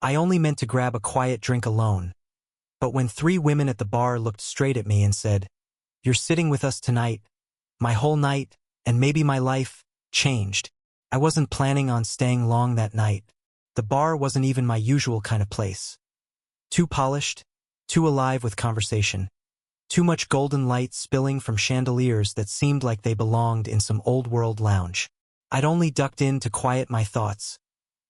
I only meant to grab a quiet drink alone. But when 3 women at the bar looked straight at me and said, "You're sitting with us tonight," my whole night, and maybe my life, changed. I wasn't planning on staying long that night. The bar wasn't even my usual kind of place. Too polished, too alive with conversation. Too much golden light spilling from chandeliers that seemed like they belonged in some old-world lounge. I'd only ducked in to quiet my thoughts,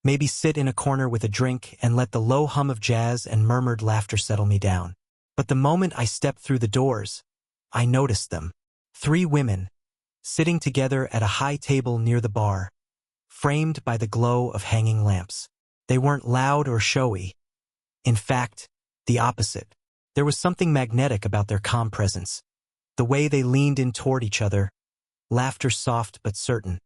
maybe sit in a corner with a drink and let the low hum of jazz and murmured laughter settle me down. But the moment I stepped through the doors, I noticed them. 3 women, sitting together at a high table near the bar, framed by the glow of hanging lamps. They weren't loud or showy. In fact, the opposite. There was something magnetic about their calm presence. The way they leaned in toward each other, laughter soft but certain.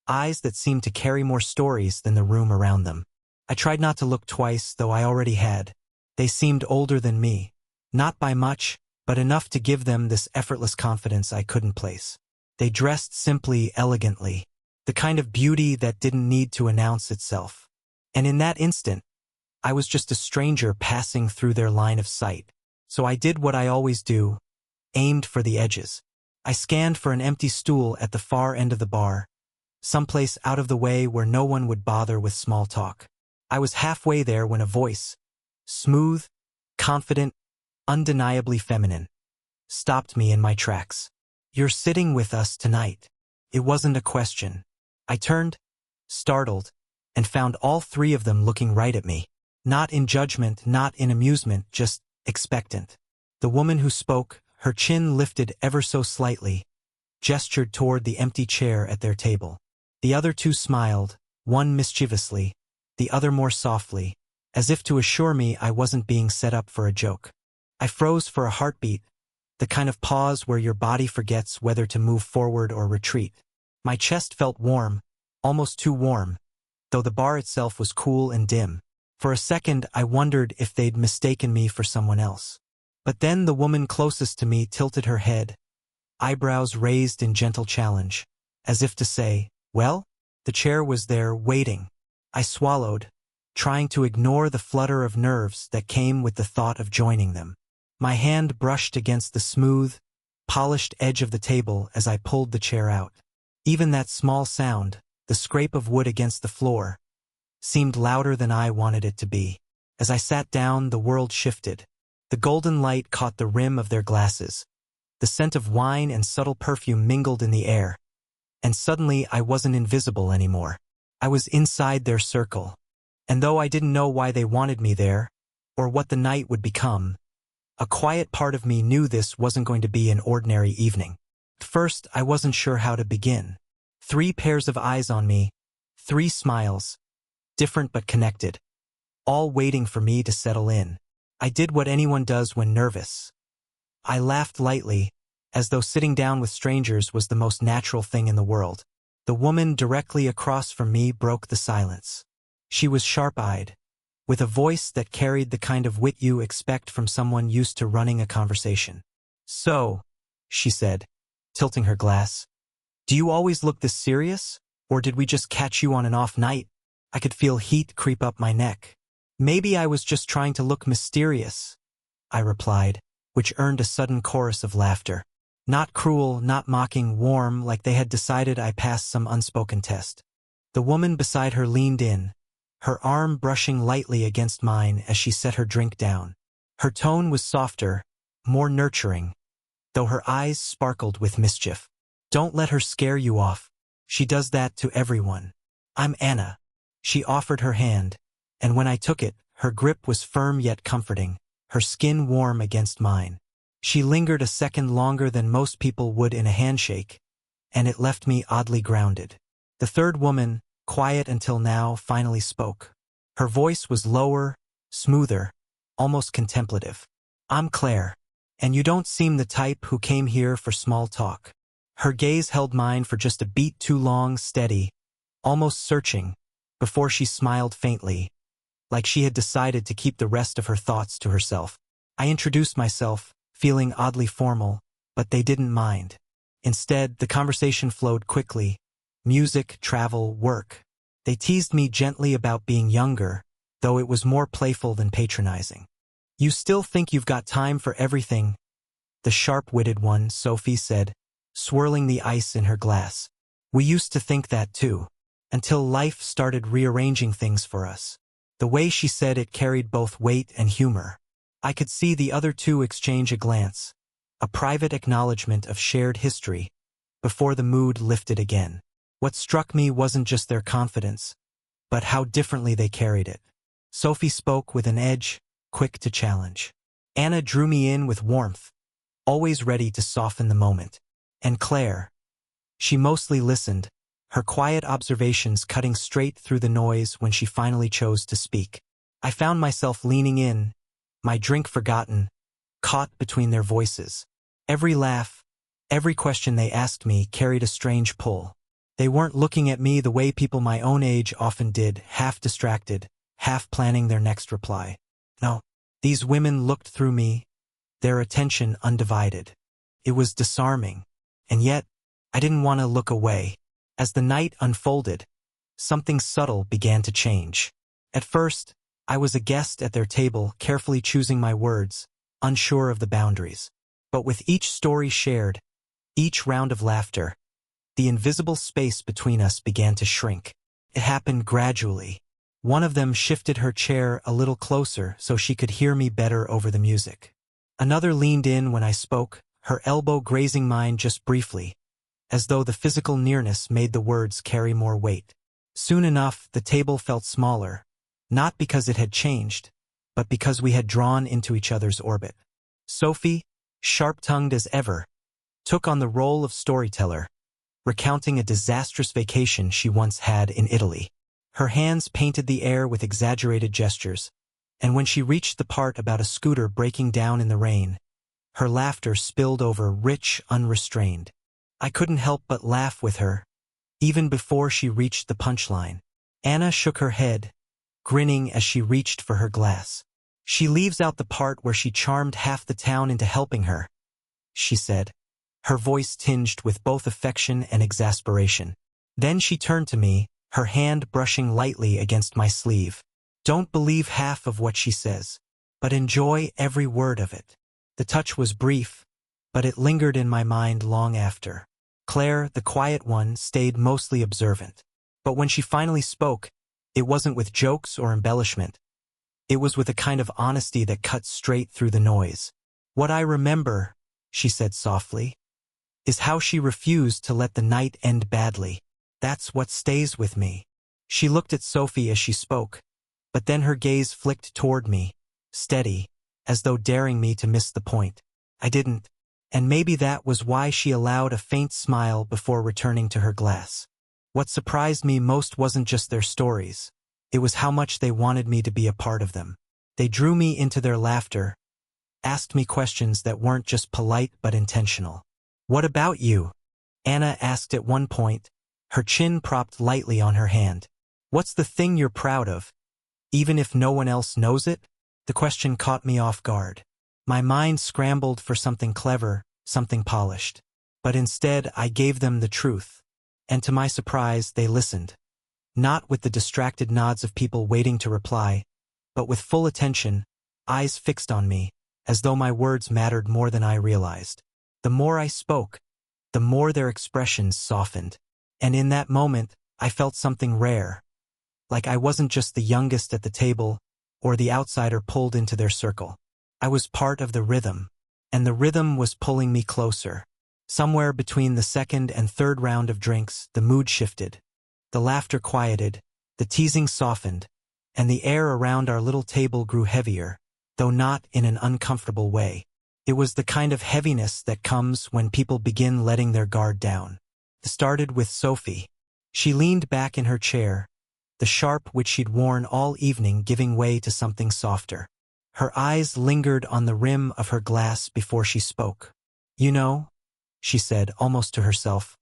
Eyes that seemed to carry more stories than the room around them. I tried not to look twice, though I already had. They seemed older than me. Not by much, but enough to give them this effortless confidence I couldn't place. They dressed simply, elegantly. The kind of beauty that didn't need to announce itself. And in that instant, I was just a stranger passing through their line of sight. So I did what I always do, aimed for the edges. I scanned for an empty stool at the far end of the bar, someplace out of the way where no one would bother with small talk. I was halfway there when a voice, smooth, confident, undeniably feminine, stopped me in my tracks. "You're sitting with us tonight." It wasn't a question. I turned, startled, and found all 3 of them looking right at me. Not in judgment, not in amusement, just expectant. The woman who spoke, her chin lifted ever so slightly, gestured toward the empty chair at their table. The other 2 smiled, one mischievously, the other more softly, as if to assure me I wasn't being set up for a joke. I froze for a heartbeat, the kind of pause where your body forgets whether to move forward or retreat. My chest felt warm, almost too warm, though the bar itself was cool and dim. For a second, I wondered if they'd mistaken me for someone else. But then the woman closest to me tilted her head, eyebrows raised in gentle challenge, as if to say, "Well?" The chair was there, waiting. I swallowed, trying to ignore the flutter of nerves that came with the thought of joining them. My hand brushed against the smooth, polished edge of the table as I pulled the chair out. Even that small sound, the scrape of wood against the floor, seemed louder than I wanted it to be. As I sat down, the world shifted. The golden light caught the rim of their glasses. The scent of wine and subtle perfume mingled in the air. And suddenly I wasn't invisible anymore. I was inside their circle. And though I didn't know why they wanted me there, or what the night would become, a quiet part of me knew this wasn't going to be an ordinary evening. At first, I wasn't sure how to begin. 3 pairs of eyes on me, 3 smiles, different but connected, all waiting for me to settle in. I did what anyone does when nervous. I laughed lightly, as though sitting down with strangers was the most natural thing in the world. The woman directly across from me broke the silence. She was sharp-eyed, with a voice that carried the kind of wit you expect from someone used to running a conversation. "So," she said, tilting her glass, "do you always look this serious? Or did we just catch you on an off night?" I could feel heat creep up my neck. "Maybe I was just trying to look mysterious," I replied, which earned a sudden chorus of laughter. Not cruel, not mocking, warm, like they had decided I passed some unspoken test. The woman beside her leaned in, her arm brushing lightly against mine as she set her drink down. Her tone was softer, more nurturing, though her eyes sparkled with mischief. "Don't let her scare you off. She does that to everyone. I'm Anna." She offered her hand, and when I took it, her grip was firm yet comforting, her skin warm against mine. She lingered a second longer than most people would in a handshake, and it left me oddly grounded. The 3rd woman, quiet until now, finally spoke. Her voice was lower, smoother, almost contemplative. "I'm Claire, and you don't seem the type who came here for small talk." Her gaze held mine for just a beat too long, steady, almost searching, before she smiled faintly, like she had decided to keep the rest of her thoughts to herself. I introduced myself, feeling oddly formal, but they didn't mind. Instead, the conversation flowed quickly. Music, travel, work. They teased me gently about being younger, though it was more playful than patronizing. "You still think you've got time for everything?" the sharp-witted one, Sophie said, swirling the ice in her glass. "We used to think that too, until life started rearranging things for us." The way she said it carried both weight and humor. I could see the other two exchange a glance, a private acknowledgement of shared history, before the mood lifted again. What struck me wasn't just their confidence, but how differently they carried it. Sophie spoke with an edge, quick to challenge. Anna drew me in with warmth, always ready to soften the moment. And Claire, she mostly listened, her quiet observations cutting straight through the noise when she finally chose to speak. I found myself leaning in, my drink forgotten, caught between their voices. Every laugh, every question they asked me carried a strange pull. They weren't looking at me the way people my own age often did, half distracted, half planning their next reply. No, these women looked through me, their attention undivided. It was disarming, and yet I didn't want to look away. As the night unfolded, something subtle began to change. At first, I was a guest at their table, carefully choosing my words, unsure of the boundaries. But with each story shared, each round of laughter, the invisible space between us began to shrink. It happened gradually. One of them shifted her chair a little closer so she could hear me better over the music. Another leaned in when I spoke, her elbow grazing mine just briefly, as though the physical nearness made the words carry more weight. Soon enough, the table felt smaller, not because it had changed, but because we had drawn into each other's orbit. Sophie, sharp-tongued as ever, took on the role of storyteller, recounting a disastrous vacation she once had in Italy. Her hands painted the air with exaggerated gestures, and when she reached the part about a scooter breaking down in the rain, her laughter spilled over, rich, unrestrained. I couldn't help but laugh with her, even before she reached the punchline. Anna shook her head, grinning as she reached for her glass. "She leaves out the part where she charmed half the town into helping her," she said, her voice tinged with both affection and exasperation. Then she turned to me, her hand brushing lightly against my sleeve. "Don't believe half of what she says, but enjoy every word of it." The touch was brief, but it lingered in my mind long after. Claire, the quiet one, stayed mostly observant. But when she finally spoke, it wasn't with jokes or embellishment. It was with a kind of honesty that cut straight through the noise. "What I remember," she said softly, "is how she refused to let the night end badly. That's what stays with me." She looked at Sophie as she spoke, but then her gaze flicked toward me, steady, as though daring me to miss the point. I didn't, and maybe that was why she allowed a faint smile before returning to her glass. What surprised me most wasn't just their stories. It was how much they wanted me to be a part of them. They drew me into their laughter, asked me questions that weren't just polite but intentional. "What about you?" Anna asked at one point, her chin propped lightly on her hand. "What's the thing you're proud of, even if no one else knows it?" The question caught me off guard. My mind scrambled for something clever, something polished. But instead, I gave them the truth. And to my surprise, they listened. Not with the distracted nods of people waiting to reply, but with full attention, eyes fixed on me, as though my words mattered more than I realized. The more I spoke, the more their expressions softened. And in that moment, I felt something rare. Like I wasn't just the youngest at the table, or the outsider pulled into their circle. I was part of the rhythm, and the rhythm was pulling me closer. Somewhere between the second and third round of drinks, the mood shifted. The laughter quieted, the teasing softened, and the air around our little table grew heavier, though not in an uncomfortable way. It was the kind of heaviness that comes when people begin letting their guard down. It started with Sophie. She leaned back in her chair, the sharp which she'd worn all evening giving way to something softer. Her eyes lingered on the rim of her glass before she spoke. "You know," she said, almost to herself,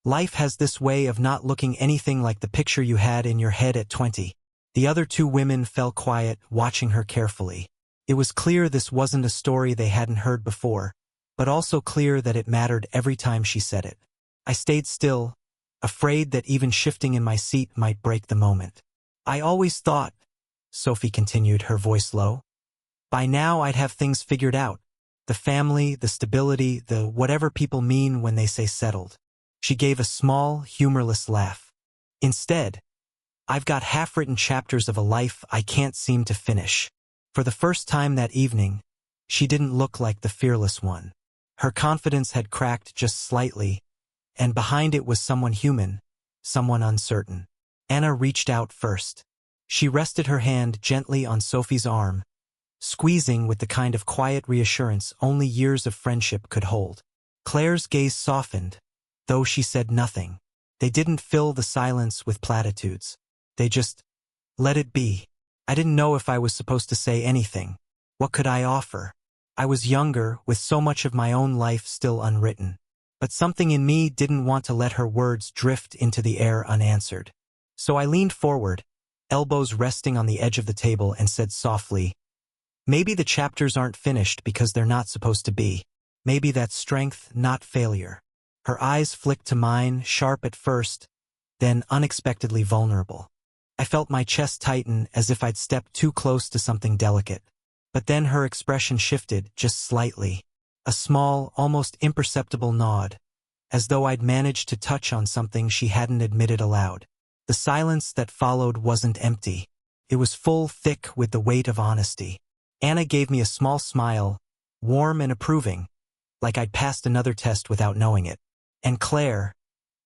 "life has this way of not looking anything like the picture you had in your head at 20. The other two women fell quiet, watching her carefully. It was clear this wasn't a story they hadn't heard before, but also clear that it mattered every time she said it. I stayed still, afraid that even shifting in my seat might break the moment. "I always thought," Sophie continued, her voice low. By now I'd have things figured out. The family, the stability, the whatever people mean when they say settled. She gave a small, humorless laugh. Instead, I've got half-written chapters of a life I can't seem to finish. For the first time that evening, she didn't look like the fearless one. Her confidence had cracked just slightly, and behind it was someone human, someone uncertain. Anna reached out first. She rested her hand gently on Sophie's arm, squeezing with the kind of quiet reassurance only years of friendship could hold. Claire's gaze softened, though she said nothing. They didn't fill the silence with platitudes. They just let it be. I didn't know if I was supposed to say anything. What could I offer? I was younger, with so much of my own life still unwritten. But something in me didn't want to let her words drift into the air unanswered. So I leaned forward, elbows resting on the edge of the table, and said softly, maybe the chapters aren't finished because they're not supposed to be. Maybe that's strength, not failure. Her eyes flicked to mine, sharp at first, then unexpectedly vulnerable. I felt my chest tighten as if I'd stepped too close to something delicate. But then her expression shifted, just slightly. A small, almost imperceptible nod, as though I'd managed to touch on something she hadn't admitted aloud. The silence that followed wasn't empty. It was full, thick with the weight of honesty. Anna gave me a small smile, warm and approving, like I'd passed another test without knowing it. And Claire,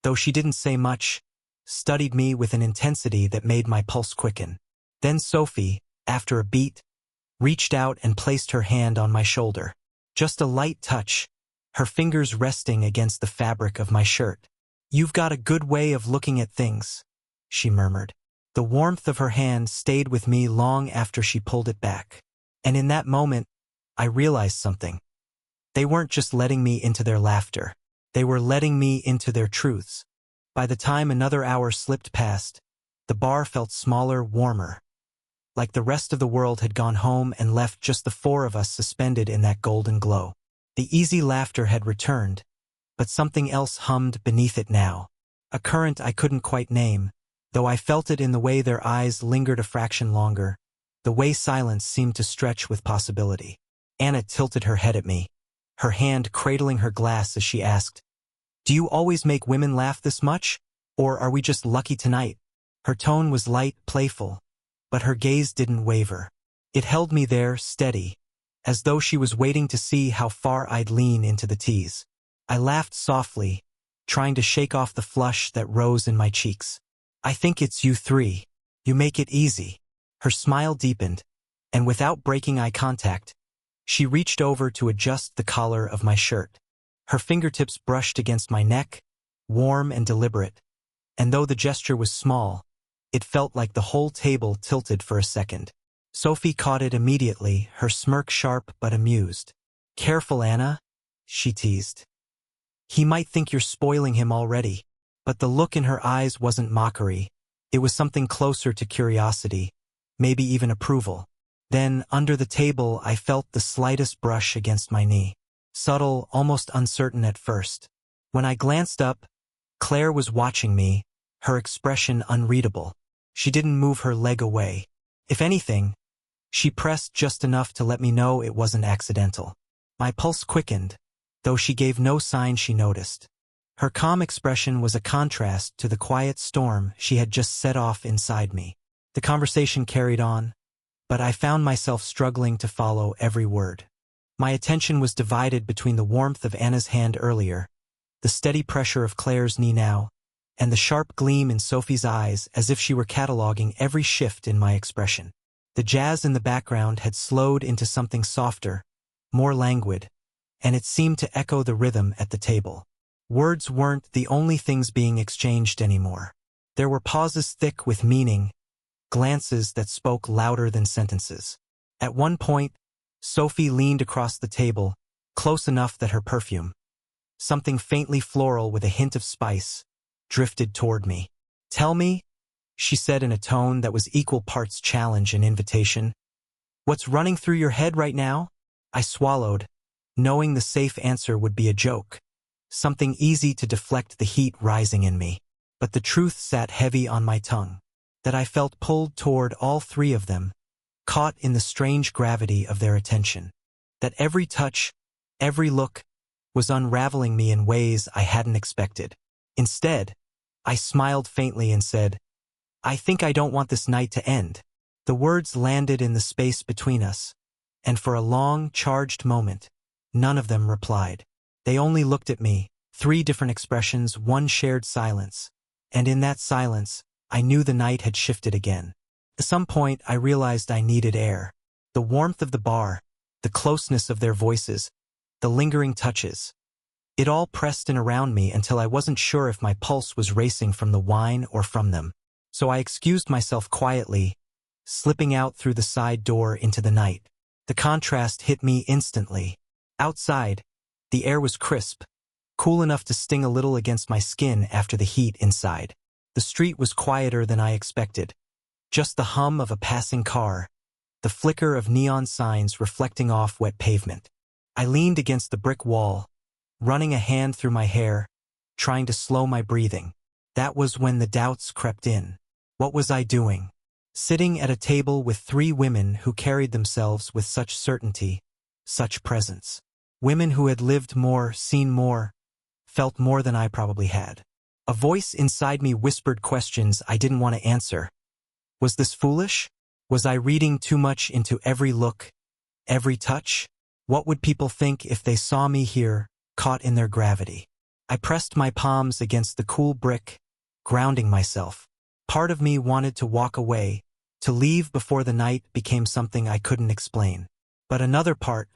though she didn't say much, studied me with an intensity that made my pulse quicken. Then Sophie, after a beat, reached out and placed her hand on my shoulder. Just a light touch, her fingers resting against the fabric of my shirt. You've got a good way of looking at things, she murmured. The warmth of her hand stayed with me long after she pulled it back. And in that moment, I realized something. They weren't just letting me into their laughter. They were letting me into their truths. By the time another hour slipped past, the bar felt smaller, warmer. Like the rest of the world had gone home and left just the four of us suspended in that golden glow. The easy laughter had returned, but something else hummed beneath it now. A current I couldn't quite name, though I felt it in the way their eyes lingered a fraction longer, the way silence seemed to stretch with possibility. Anna tilted her head at me, her hand cradling her glass as she asked, "Do you always make women laugh this much? Or are we just lucky tonight?" Her tone was light, playful, but her gaze didn't waver. It held me there, steady, as though she was waiting to see how far I'd lean into the tease. I laughed softly, trying to shake off the flush that rose in my cheeks. "I think it's you three. You make it easy." Her smile deepened, and without breaking eye contact, she reached over to adjust the collar of my shirt. Her fingertips brushed against my neck, warm and deliberate, and though the gesture was small, it felt like the whole table tilted for a second. Sophie caught it immediately, her smirk sharp but amused. "Careful, Anna," she teased. "He might think you're spoiling him already." But the look in her eyes wasn't mockery. It was something closer to curiosity, maybe even approval. Then, under the table, I felt the slightest brush against my knee. Subtle, almost uncertain at first. When I glanced up, Claire was watching me, her expression unreadable. She didn't move her leg away. If anything, she pressed just enough to let me know it wasn't accidental. My pulse quickened, though she gave no sign she noticed. Her calm expression was a contrast to the quiet storm she had just set off inside me. The conversation carried on, but I found myself struggling to follow every word. My attention was divided between the warmth of Anna's hand earlier, the steady pressure of Claire's knee now, and the sharp gleam in Sophie's eyes as if she were cataloging every shift in my expression. The jazz in the background had slowed into something softer, more languid, and it seemed to echo the rhythm at the table. Words weren't the only things being exchanged anymore. There were pauses thick with meaning, glances that spoke louder than sentences. At one point, Sophie leaned across the table, close enough that her perfume, something faintly floral with a hint of spice, drifted toward me. "Tell me," she said in a tone that was equal parts challenge and invitation, "what's running through your head right now?" I swallowed, knowing the safe answer would be a joke, something easy to deflect the heat rising in me. But the truth sat heavy on my tongue, that I felt pulled toward all three of them, caught in the strange gravity of their attention. That every touch, every look, was unraveling me in ways I hadn't expected. Instead, I smiled faintly and said, "I think I don't want this night to end." The words landed in the space between us, and for a long, charged moment, none of them replied. They only looked at me, three different expressions, one shared silence. And in that silence, I knew the night had shifted again. At some point, I realized I needed air. The warmth of the bar, the closeness of their voices, the lingering touches. It all pressed in around me until I wasn't sure if my pulse was racing from the wine or from them. So I excused myself quietly, slipping out through the side door into the night. The contrast hit me instantly. Outside, the air was crisp, cool enough to sting a little against my skin after the heat inside. The street was quieter than I expected. Just the hum of a passing car, the flicker of neon signs reflecting off wet pavement. I leaned against the brick wall, running a hand through my hair, trying to slow my breathing. That was when the doubts crept in. What was I doing? Sitting at a table with three women who carried themselves with such certainty, such presence. Women who had lived more, seen more, felt more than I probably had. A voice inside me whispered questions I didn't want to answer. Was this foolish? Was I reading too much into every look, every touch? What would people think if they saw me here, caught in their gravity? I pressed my palms against the cool brick, grounding myself. Part of me wanted to walk away, to leave before the night became something I couldn't explain. But another part,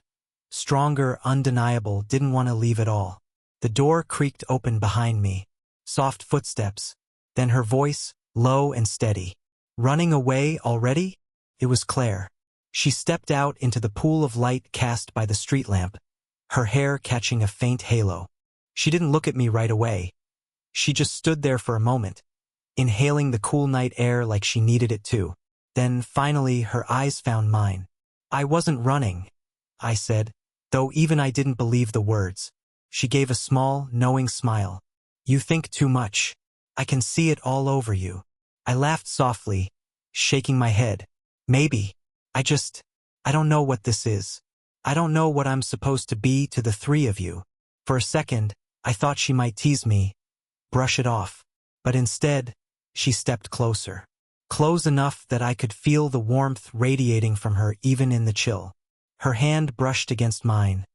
stronger, undeniable, didn't want to leave at all. The door creaked open behind me. Soft footsteps, then her voice, low and steady. Running away already? It was Claire. She stepped out into the pool of light cast by the street lamp, her hair catching a faint halo. She didn't look at me right away. She just stood there for a moment, inhaling the cool night air like she needed it too. Then, finally, her eyes found mine. "I wasn't running," I said, though even I didn't believe the words. She gave a small, knowing smile. "You think too much. I can see it all over you." I laughed softly, shaking my head. "Maybe. I don't know what this is. I don't know what I'm supposed to be to the three of you." For a second, I thought she might tease me, brush it off. But instead, she stepped closer. Close enough that I could feel the warmth radiating from her even in the chill. Her hand brushed against mine.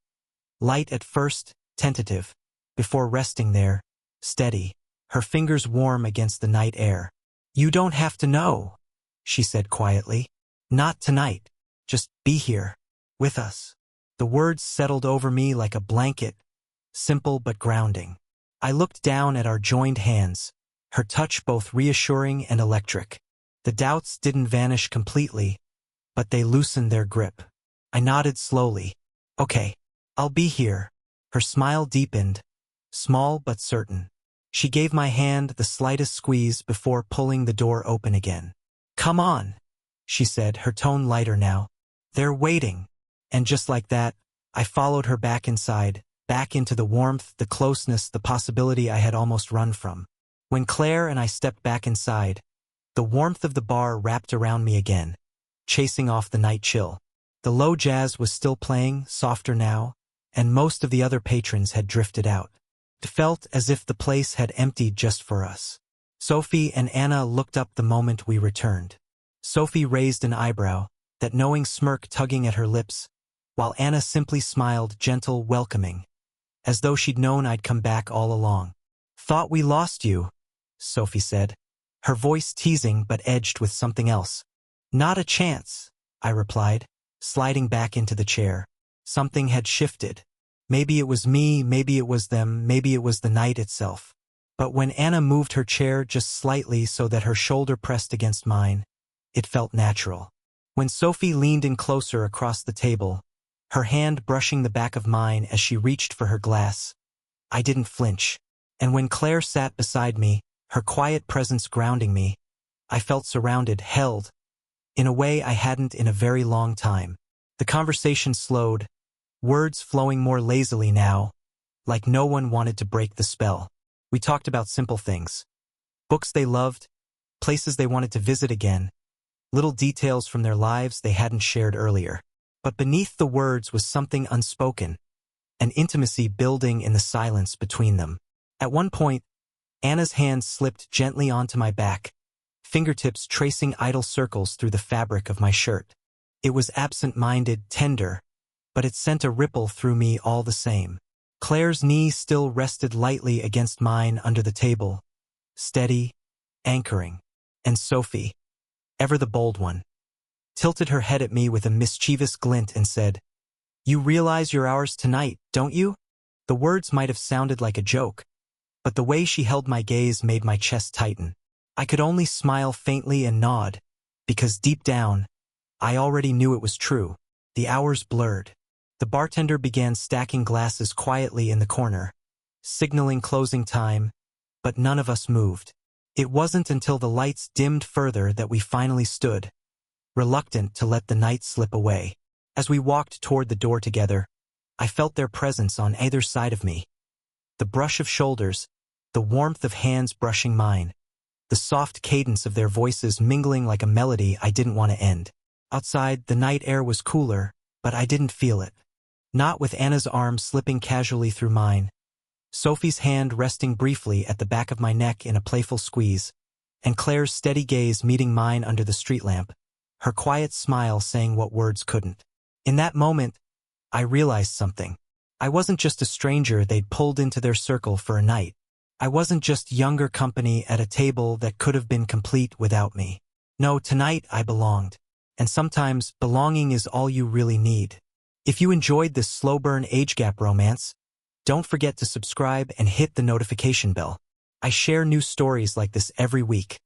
Light at first, tentative, before resting there, steady, her fingers warm against the night air. "You don't have to know," she said quietly. "Not tonight. Just be here, with us." The words settled over me like a blanket, simple but grounding. I looked down at our joined hands, her touch both reassuring and electric. The doubts didn't vanish completely, but they loosened their grip. I nodded slowly. "Okay, I'll be here." Her smile deepened, small but certain. She gave my hand the slightest squeeze before pulling the door open again. "Come on," she said, her tone lighter now. "They're waiting." And just like that, I followed her back inside, back into the warmth, the closeness, the possibility I had almost run from. When Claire and I stepped back inside, the warmth of the bar wrapped around me again, chasing off the night chill. The low jazz was still playing, softer now, and most of the other patrons had drifted out. It felt as if the place had emptied just for us. Sophie and Anna looked up the moment we returned. Sophie raised an eyebrow, that knowing smirk tugging at her lips, while Anna simply smiled, gentle, welcoming, as though she'd known I'd come back all along. "Thought we lost you," Sophie said, her voice teasing but edged with something else. "Not a chance," I replied, sliding back into the chair. Something had shifted. Maybe it was me, maybe it was them, maybe it was the night itself. But when Anna moved her chair just slightly so that her shoulder pressed against mine, it felt natural. When Sophie leaned in closer across the table, her hand brushing the back of mine as she reached for her glass, I didn't flinch. And when Claire sat beside me, her quiet presence grounding me, I felt surrounded, held, in a way I hadn't in a very long time. The conversation slowed, words flowing more lazily now, like no one wanted to break the spell. We talked about simple things. Books they loved, places they wanted to visit again, little details from their lives they hadn't shared earlier. But beneath the words was something unspoken, an intimacy building in the silence between them. At one point, Anna's hand slipped gently onto my back, fingertips tracing idle circles through the fabric of my shirt. It was absent-minded, tender, but it sent a ripple through me all the same. Claire's knee still rested lightly against mine under the table, steady, anchoring. And Sophie, ever the bold one, tilted her head at me with a mischievous glint and said, "You realize you're ours tonight, don't you?" The words might have sounded like a joke, but the way she held my gaze made my chest tighten. I could only smile faintly and nod, because deep down, I already knew it was true. The hours blurred. The bartender began stacking glasses quietly in the corner, signaling closing time, but none of us moved. It wasn't until the lights dimmed further that we finally stood, reluctant to let the night slip away. As we walked toward the door together, I felt their presence on either side of me. The brush of shoulders, the warmth of hands brushing mine, the soft cadence of their voices mingling like a melody I didn't want to end. Outside, the night air was cooler, but I didn't feel it. Not with Anna's arm slipping casually through mine, Sophie's hand resting briefly at the back of my neck in a playful squeeze, and Claire's steady gaze meeting mine under the street lamp, her quiet smile saying what words couldn't. In that moment, I realized something. I wasn't just a stranger they'd pulled into their circle for a night. I wasn't just younger company at a table that could have been complete without me. No, tonight I belonged. And sometimes belonging is all you really need. If you enjoyed this slow burn age gap romance, don't forget to subscribe and hit the notification bell. I share new stories like this every week.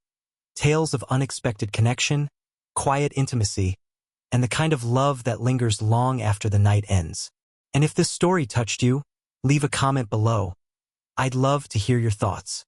Tales of unexpected connection, quiet intimacy, and the kind of love that lingers long after the night ends. And if this story touched you, leave a comment below. I'd love to hear your thoughts.